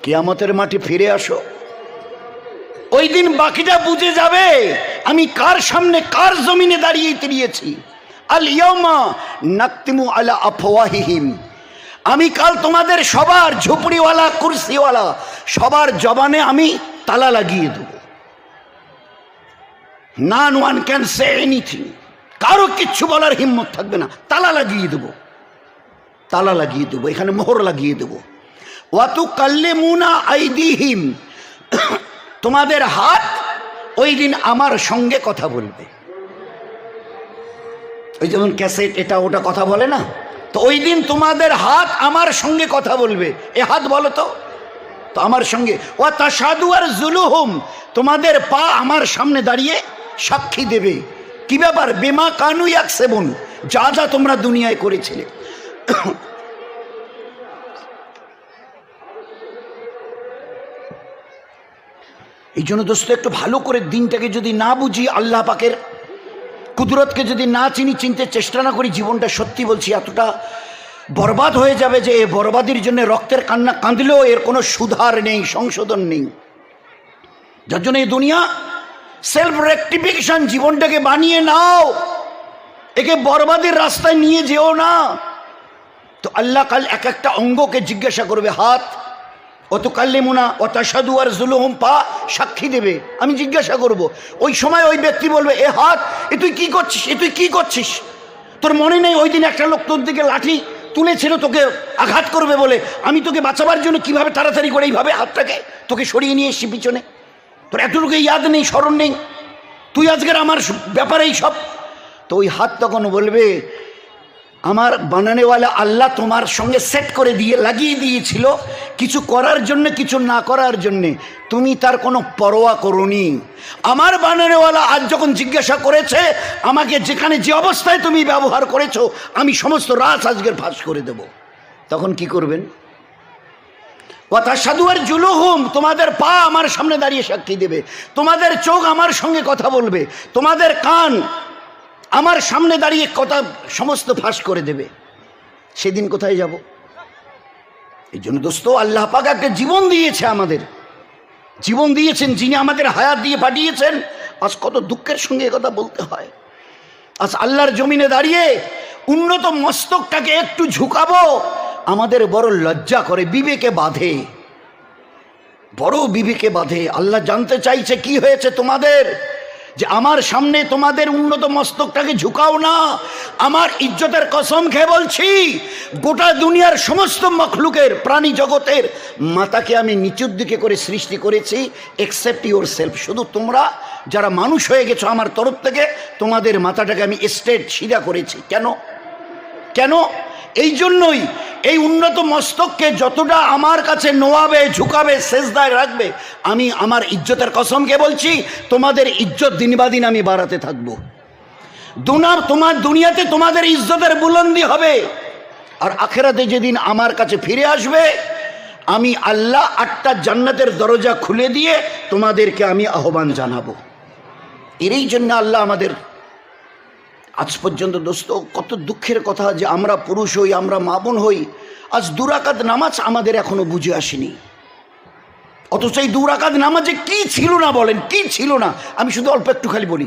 কিয়ামতের মাঠে ফিরে আসো। ওই দিন বাকিটা বুঝে যাবে আমি কার সামনে কার জমিনে দাঁড়িয়ে তিরিয়েছি। আল ইয়াউমা নাকতিমু আলা আফওয়াহিহিম, আমি কাল তোমাদের সবার ঝুপড়িওয়ালা কুরসিওয়ালা সবার জবানে আমি তালা লাগিয়ে দেব। নন ওয়ান ক্যান সে এনিথিং, কারো কিচ্ছু বলার হিম্মত থাকবে না। তালা লাগিয়ে দেব, তালা লাগিয়ে দেবো, এখানে মোহর লাগিয়ে দেবো। ওয়াতু কাল্লিমুনা আইদিহিম, তোমাদের হাত ওই দিন আমার সঙ্গে কথা বলবে। ওই যেমন ক্যাসেট এটা ওটা কথা বলে না, তো ওই দিন তোমাদের হাত আমার সঙ্গে কথা বলবে। এ হাত বলো তো আমার সঙ্গে। ওয়া তাশহাদু আরজুলুহুম, তোমাদের পা আমার সামনে দাঁড়িয়ে সাক্ষী দেবে। কি ব্যাপার? বিমা কানু ইয়াকসিবুন, যা যা তোমরা দুনিয়ায় করেছিলে। এই জন্য দোস্ত একটু ভালো করে দিনটাকে যদি না বুঝি, আল্লাহ পাকের কুদরতকে যদি না চিনি, চিনতে চেষ্টা না করি, জীবনটা সত্যি বলছি এতটা বরবাদ হয়ে যাবে যে এই বরবাদির জন্য রক্তের কান্না কাঁদলেও এর কোনো সুধার নেই, সংশোধন নেই। যার জন্য এই দুনিয়া সেলফ রেকটিফিকেশন, জীবনটাকে বানিয়ে নাও, একে বরবাদের রাস্তায় নিয়ে যেও না। তো আল্লাহ কাল এক একটা অঙ্গকে জিজ্ঞাসা করবে। হাত অত কাল্লিমুনা ও তাশহাদু আরজুলুহুম, পা সাক্ষী দেবে। আমি জিজ্ঞাসা করব, ওই সময় ওই ব্যক্তি বলবে, এ হাত, এ তুই কি করছিস, এ তুই কি করছিস? তোর মনে নেই ওই দিন একটা লোক তোর দিকে লাঠি তুলেছিল তোকে আঘাত করবে বলে, আমি তোকে বাঁচাবার জন্য কিভাবে তাড়াতাড়ি করে এইভাবে হাতটাকে তোকে সরিয়ে নিয়ে এসছি পিছনে? তোর এতটুকু ইয়াদ নেই, স্মরণ নেই? তুই আজকের আমার ব্যাপারে এই সব। তো ওই হাত তখন বলবে, আমার বানানেওয়ালা আল্লাহ তোমার সঙ্গে সেট করে দিয়ে লাগিয়ে দিয়েছিল কিছু করার জন্য, কিছু না করার জন্যে, তুমি তার কোনো পরোয়া করোনি। আমার বানানেওয়ালা আজ যখন জিজ্ঞাসা করেছে আমাকে, যেখানে যে অবস্থায় তুমি ব্যবহার করেছো, আমি সমস্ত রাজ আজকের ফাঁস করে দেব। তখন কি করবেন? ওয়া তাশহাদু আরজুলুহুম, তোমাদের পা আমার সামনে দাঁড়িয়ে সাক্ষী দেবে, তোমাদের চোখ আমার সঙ্গে কথা বলবে, তোমাদের কান আমার সামনে দাঁড়িয়ে কথা সমস্ত ফাঁস করে দেবে। সেদিন কোথায় যাব? এই জন্য দোস্ত, আল্লাহ পাক একটা জীবন দিয়েছে, আমাদের জীবন দিয়েছেন, যিনি আমাদের হায়াত দিয়ে পাঠিয়েছেন। আজ কত দুঃখের সঙ্গে কথা বলতে হয়। আজ আল্লাহর জমিনে দাঁড়িয়ে উন্নত মস্তকটাকে একটু ঝুঁকাবো, আমাদের বড় লজ্জা করে, বিবেকে বাঁধে, বড় বিবেকে বাঁধে। আল্লাহ জানতে চাইছে কি হয়েছে তোমাদের, যে আমার সামনে তোমাদের উন্নত মস্তকটাকে ঝুঁকাও না। আমার ইজ্জতের কসম খেয়ে বলছি, গোটা দুনিয়ার সমস্ত মখলুকের, প্রাণী জগতের মাথাকে আমি নিচুর দিকে করে সৃষ্টি করেছি, এক্সেপ্ট ইউর সেলফ। শুধু তোমরা যারা মানুষ হয়ে গেছো আমার তরফ থেকে, তোমাদের মাথাটাকে আমি স্ট্রেট সিধা করেছি। কেন? কেন? এই জন্যই, এই উন্নত মস্তককে যতটা আমার কাছে নোয়াবে, ঝুঁকাবে, সেজদায় রাখবে, আমি আমার ইজ্জতের কসমকে বলছি, তোমাদের ইজ্জত দিন বা দিন আমি বাড়াতে থাকবো। তোমার দুনিয়াতে তোমাদের ইজ্জতের বুলন্দি হবে, আর আখেরাতে যেদিন আমার কাছে ফিরে আসবে, আমি আল্লাহ 8টা জান্নাতের দরজা খুলে দিয়ে তোমাদেরকে আমি আহ্বান জানাবো। এরই জন্য আল্লাহ আমাদের আজ পর্যন্ত দোস্ত, কত দুঃখের কথা যে আমরা পুরুষ হই, আমরা মা বোন হই, আজ 2 রাকাত নামাজ আমাদের এখনো বুঝে আসেনি। অথচ এই 2 রাকাত নামাজে কি ছিল না বলেন, কি ছিল না? আমি শুধু অল্প একটু খালি বলি,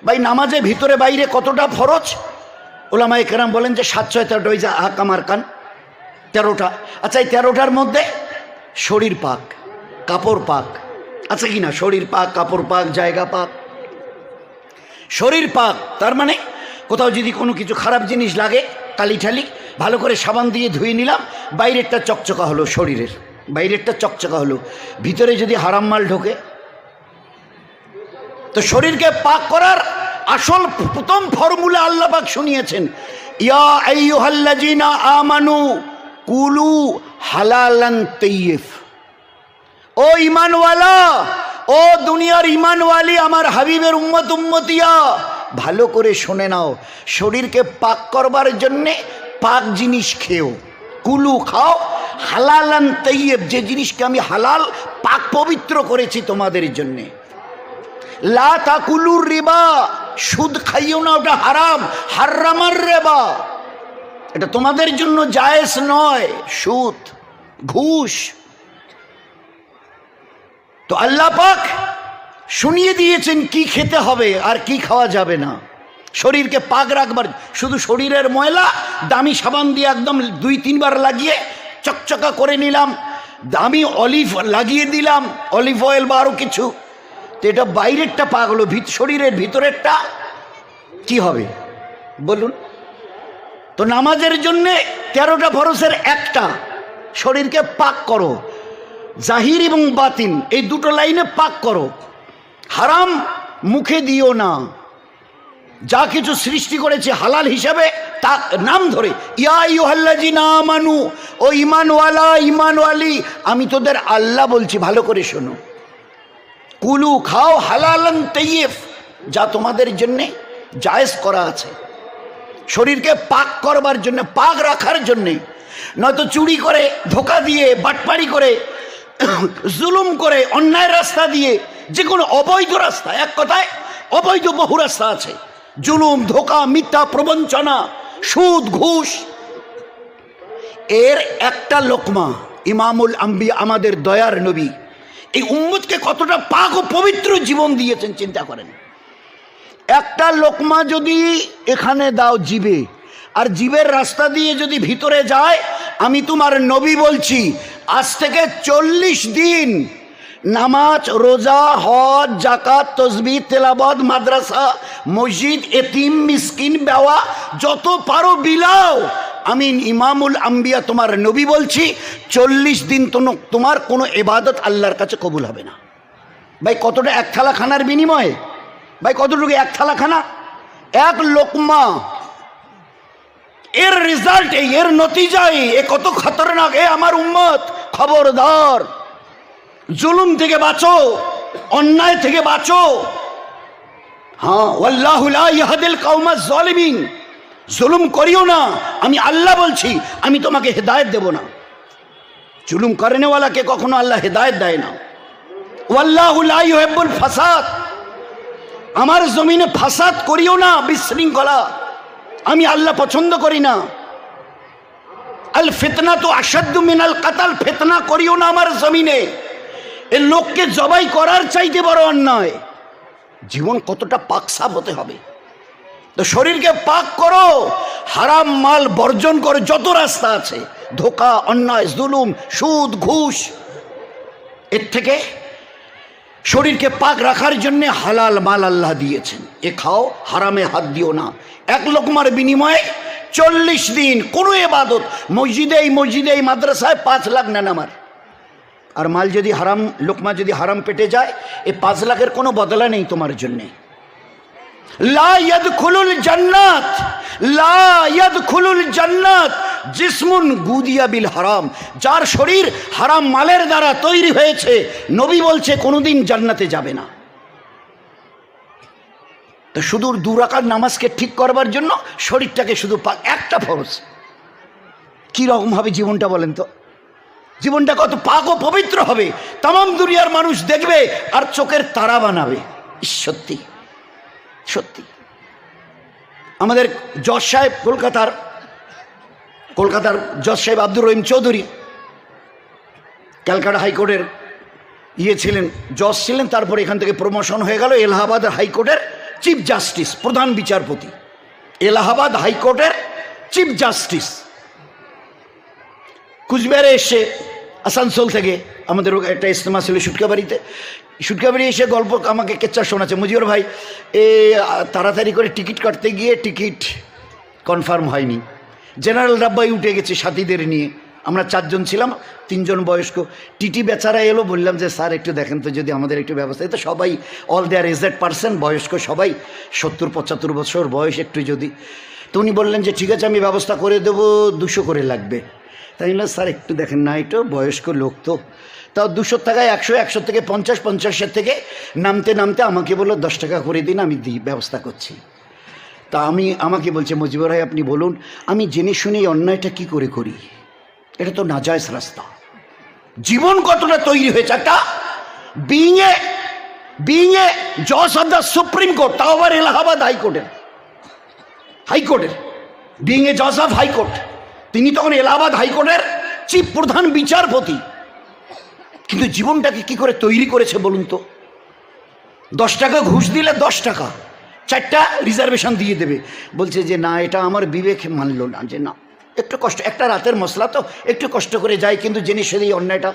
ভাই নামাজে ভিতরে বাইরে কতটা ফরজ? ওলামায়ে কেরাম বলেন যে 7 6 13টা, ওই যে আকাম আরকান 13টা। আচ্ছা, এই 13টার মধ্যে শরীর পাক, কাপড় পাক আছে কি না? শরীর পাক, কাপড় পাক, জায়গা পাক। শরীর পাক তার মানে কোথাও যদি কোনো কিছু খারাপ জিনিস লাগে, কালি ঠালি, ভালো করে সাবান দিয়ে ধুয়ে নিলাম, বাইরেরটা চকচকা হলো, শরীরের বাইরেরটা চকচকা হলো, ভিতরে যদি হারাম মাল ঢোকে, তো শরীরকে পাক করার আসল প্রথম ফর্মুলা আল্লাহ পাক শুনিয়েছেন, ইয়া আইয়ুহাল্লাযীনা আমানু কুলু হালালান তাইয়্যিব। ও ঈমানওয়ালা, ও দুনিয়ার ঈমানওয়ালি, আমার হাবিবের উম্মত উম্মতিয়া, ভালো করে শুনে নাও, শরীরকে পাক করবার জন্যে পাক জিনিস খেও, কুলু খাও, হালালান তাইয়্যিব, যে জিনিসকে আমি হালাল পাক পবিত্র করেছি তোমাদের জন্যে। লা তাকুলুর রিবা, সুদ খাইও না, ওটা হারাম, হারামার রিবা, এটা তোমাদের জন্য জায়েজ নয়। সুদ, ঘুষ, তো আল্লাহ পাক শুনিয়ে দিয়েছেন কি খেতে হবে আর কি খাওয়া যাবে না। শরীরকে পাক রাখবার, শুধু শরীরের ময়লা দামি সাবান দিয়ে একদম 2-3 বার লাগিয়ে চকচকা করে নিলাম, দামি অলিভ লাগিয়ে দিলাম, অলিভ অয়েল বা আরও কিছু, তো এটা বাইরেরটা পাক হলো, শরীরের ভিতরেরটা কি হবে বলুন? তো নামাজের জন্যে 13টা ফরজের একটা, শরীরকে পাক করো, জাহির এবং বাতিন এই দুটো লাইনে পাক করো। হারাম মুখে দিও না, যা কিছু সৃষ্টি করেছে হালাল হিসাবে তা নাম ধরে, ইয়া আইয়ুহাল্লাযিনা আমানু, ও ঈমানওয়ালা ঈমানওয়ালি, আমি তোদের আল্লাহ বলছি, ভালো করে শোনো। কুলু, খাও, হালালান তাইয়্যিব, যা তোমাদের জন্যে জায়েজ করা আছে, শরীরকে পাক করবার জন্য, পাক রাখার জন্যে। নয়তো চুরি করে, ধোকা দিয়ে, বাটপাড়ি করে, জুলুম করে, অন্যায় রাস্তা দিয়ে, যে কোনো অবৈধ রাস্তা, এক কথায় অবৈধ বহু রাস্তা আছে, জুলুম, ধোকা, মিথ্যা প্রবঞ্চনা, সুদ, ঘুষ, এর একটা লোকমা ইমামুল আম্বিয়া আমাদের দয়ার নবী এই উম্মতকে কতটা পাক ও পবিত্র জীবন দিয়েছেন চিন্তা করেন। একটা লোকমা যদি এখানে দাও জিবে, আর জিবের রাস্তা দিয়ে যদি ভিতরে যায়, আমি তোমার নবী বলছি আজ থেকে 40 দিন নামাজ, রোজা, হজ, জাকাত, তসবিহ, তেলাওয়াত, মাদ্রাসা, মসজিদ, এতিম, মিসকিন, বেওয়া যত পারো বিলাও। আমি ইমামুল আম্বিয়া তোমার নবী বলছি 40 দিন তোমার কোনো ইবাদত আল্লাহর কাছে কবুল হবে না। ভাই কতটা এক থালা খানার বিনিময়ে, ভাই কতটুকু এক থালা খানা, এক লোকমা, এর রেজাল্ট এই, এর নতিজাই এ কত খতরনাক। এ আমার উম্মত, খবরদার, জুলুম থেকে বাঁচো, অন্যায় থেকে বাঁচো। হ্যাঁ, ওয়াল্লাহু লা ইয়াহদিল কওমাজ জালিমিন, জুলুম করিও না, আমি আল্লাহ বলছি, আমি তোমাকে হেদায়েত দেব না। জুলুম করেনেওয়ালাকে কখনো আল্লাহ হেদায়েত দেয় না। ওয়াল্লাহু লা ইউহিব্বুল ফাসাদ, আমার জমিনে ফাসাদ করিও না, বিশৃঙ্খলা আমি আল্লাহ পছন্দ করি না। আল ফিতনা তো আসাদ্দু মিনাল কাতাল, ফিতনা করিও না আমার জমিনে, এ লোককে জবাই করার চাইতে বড় অন্যায়। জীবন কতটা পাক সাফ হতে হবে। তো শরীরকে পাক করো, হারাম মাল বর্জন করো, যত রাস্তা আছে, ধোকা, অন্যায়, জুলুম, সুদ, ঘুষ, এর থেকে শরীরকে পাক রাখার জন্য হালাল মাল আল্লাহ দিয়েছেন, এ খাও, হারামে হাত দিও না। এক লোকমার বিনিময়ে 40 দিন কোনো ইবাদত, মসজিদে মাদ্রাসায় 5 লাখ নেন আমার, আর মাল যদি হারাম, লোকমা যদি হারাম পেটে যায়, এই 5 লাখের কোনো বদলা নেই তোমার জন্যে। লা ইয়াদখুলুল জান্নাত, লা ইয়াদখুলুল জান্নাত জিসমুন গুদিয়া বিল হারাম, যার শরীর হারাম মালের দ্বারা তৈরি হয়েছে, নবী বলছে কোনোদিন জান্নাতে যাবে না। তো শুধু 2 রাকাত নামাজকে ঠিক করবার জন্য শরীরটাকে শুধু পাক, একটা ফরজ, কি রকম হবে জীবনটা বলেন তো? জীবনটা কত পাক ও পবিত্র হবে, তামাম দুনিয়ার মানুষ দেখবে আর চোখের তারা বানাবে। সত্যি সত্যি আমাদের জজ সাহেব, কলকাতার জজ সাহেব আব্দুর রহিম চৌধুরী, ক্যালকাটা হাইকোর্টের ছিলেন, জজ ছিলেন, তারপরে এখান থেকে প্রমোশন হয়ে গেল এলাহাবাদ হাইকোর্টের চিফ জাস্টিস, প্রধান বিচারপতি, এলাহাবাদ হাইকোর্টের চিফ জাস্টিস। কুচবিহারে এসে আসানসোল থেকে আমাদের একটা ইজতেমা ছিল সুটকাবাড়ি এসে গল্প আমাকে কেচ্চা শোনাচ্ছে, মুজিবুর ভাই তাড়াতাড়ি করে টিকিট কাটতে গিয়ে টিকিট কনফার্ম হয়নি, জেনারেল ডাব্বাই উঠে গেছে সাথীদের নিয়ে, আমরা 4 জন ছিলাম, 3 জন বয়স্ক, টিটি বেচারা এলো, বললাম যে স্যার একটু দেখেন তো যদি আমাদের একটু ব্যবস্থা, তো সবাই অল দেয়ার এজেড পার্সন, বয়স্ক সবাই, 70-75 বছর বয়স, একটু যদি, তো উনি বললেন যে ঠিক আছে আমি ব্যবস্থা করে দেবো, 200 করে লাগবে। তাই বললাম স্যার একটু দেখেন না, এটা বয়স্ক লোক তো, তাও 200 টাকায় 100 থেকে 50 থেকে নামতে আমাকে বললো 10 টাকা করে দিন, আমি ব্যবস্থা করছি। তা আমাকে বলছে মুজিবুর ভাই আপনি বলুন, আমি জেনে শুনে এই অন্যায়টা কি করে করি, এটা তো নাজায়েজ রাস্তা। জীবন কতটা তৈরি হয়েছে, একটা বিইং এ জজ অফ দ্য সুপ্রিম কোর্ট, তাও আবার এলাহাবাদ হাইকোর্টের বিইং এ জজ অফ হাইকোর্ট, তিনি তখন এলাহাবাদ হাইকোর্টের চিফ প্রধান বিচারপতি, কিন্তু কিন্তু জীবনটাকে কি করে তৈরি করেছে বলুন তো। 10 টাকা ঘুষ দিলে 10 টাকা 4টা রিজার্ভেশন দিয়ে দেবে, বলছে যে না এটা আমার বিবেক মানলো না, যে না একটু কষ্ট, একটা রাতের মশলা তো একটু কষ্ট করে যাই, কিন্তু জেনে শুনে এই অন্যায়টা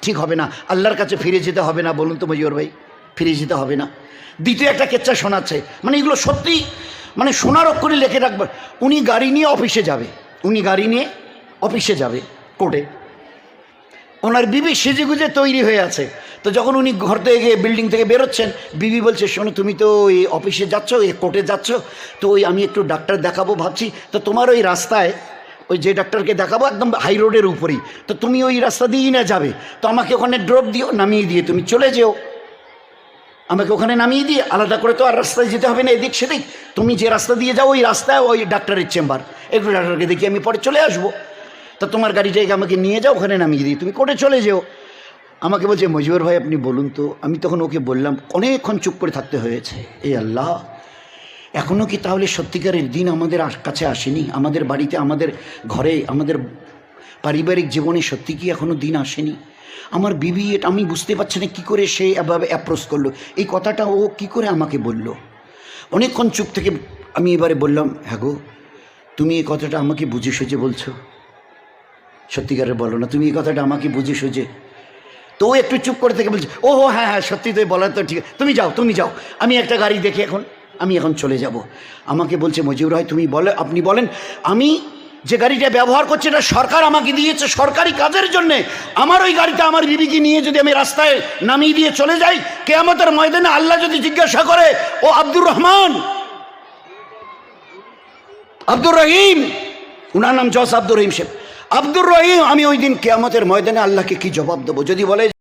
ঠিক হবে না, আল্লাহর কাছে ফিরে যেতে হবে না, বলুন তো মজিবর ভাই, ফিরে যেতে হবে না। দ্বিতীয় একটা কেচ্চা শোনাচ্ছে, মানে এগুলো সত্যি মানে সোনার অক্ষরে লিখে রাখবে। উনি গাড়ি নিয়ে অফিসে যাবে, কোর্টে, ওনার বিবি সেজে গুজে তৈরি হয়ে আছে। তো যখন উনি ঘর থেকে বিল্ডিং থেকে বেরোচ্ছেন, বিবি বলছে শোনো তুমি তো ওই অফিসে যাচ্ছ, ওই কোর্টে যাচ্ছ, তো ওই আমি একটু ডাক্তার দেখাবো ভাবছি, তো তোমার ওই রাস্তায় ওই যে ডাক্তারকে দেখাবো একদম হাই রোডের উপরেই, তো তুমি ওই রাস্তা দিয়েই না যাবে, তো আমাকে ওখানে ড্রপ দিও, নামিয়ে দিয়ে তুমি চলে যেও, আমাকে ওখানে নামিয়ে দিয়ে আলাদা করে তো আর রাস্তায় যেতে হবে না এদিক সেদিক, তুমি যে রাস্তা দিয়ে যাও ওই রাস্তায় ওই ডাক্তারের চেম্বার, একটু ডাক্তারকে দেখি আমি পরে চলে আসবো, তা তোমার গাড়িটাকে আমাকে নিয়ে যাও, ওখানে নামিয়ে দিই, তুমি কোর্টে চলে যেও। আমাকে বলছে মজিবর ভাই আপনি বলুন তো। আমি তখন ওকে বললাম, অনেকক্ষণ চুপ করে থাকতে হয়েছে, এই আল্লাহ এখনও কি তাহলে সত্যিকারের দিন আমাদের কাছে আসেনি? আমাদের বাড়িতে, আমাদের ঘরে, আমাদের পারিবারিক জীবনে সত্যি কি এখনও দিন আসেনি? আমার বিবি এটা আমি বুঝতে পারছি না কী করে সে এভাবে অ্যাপ্রোচ করলো, এই কথাটা ও কি করে আমাকে বলল। অনেকক্ষণ চুপ থেকে আমি এবারে বললাম, হ্যাঁ গো তুমি এই কথাটা আমাকে বুঝে সুঝে বলছো? সত্যিকারের বলো না, তুমি এই কথাটা আমাকে বুঝে সুঝে? তো ও একটু চুপ করে থেকে বলছে, ও হ্যাঁ হ্যাঁ সত্যি তো বলার তো ঠিক, তুমি যাও, আমি একটা গাড়ি দেখে আমি এখন চলে যাব। আমাকে বলছে মজিবুর ভাই তুমি আপনি বলেন, আমি যে গাড়িটা ব্যবহার করছি এটা সরকার আমাকে দিয়েছে সরকারি কাজের জন্যে, আমার ওই গাড়িটা আমার বিবিকে নিয়ে যদি আমি রাস্তায় নামিয়ে দিয়ে চলে যাই, কিয়ামতের ময়দানে আল্লাহ যদি জিজ্ঞাসা করে ও আব্দুর রহিম, উনার নাম জস আব্দুর রহিম সাহেব, আব্দুর রহিম, আমি ওই দিন কিয়ামতের ময়দানে আল্লাহকে কি জবাব দেবো? যদি বলে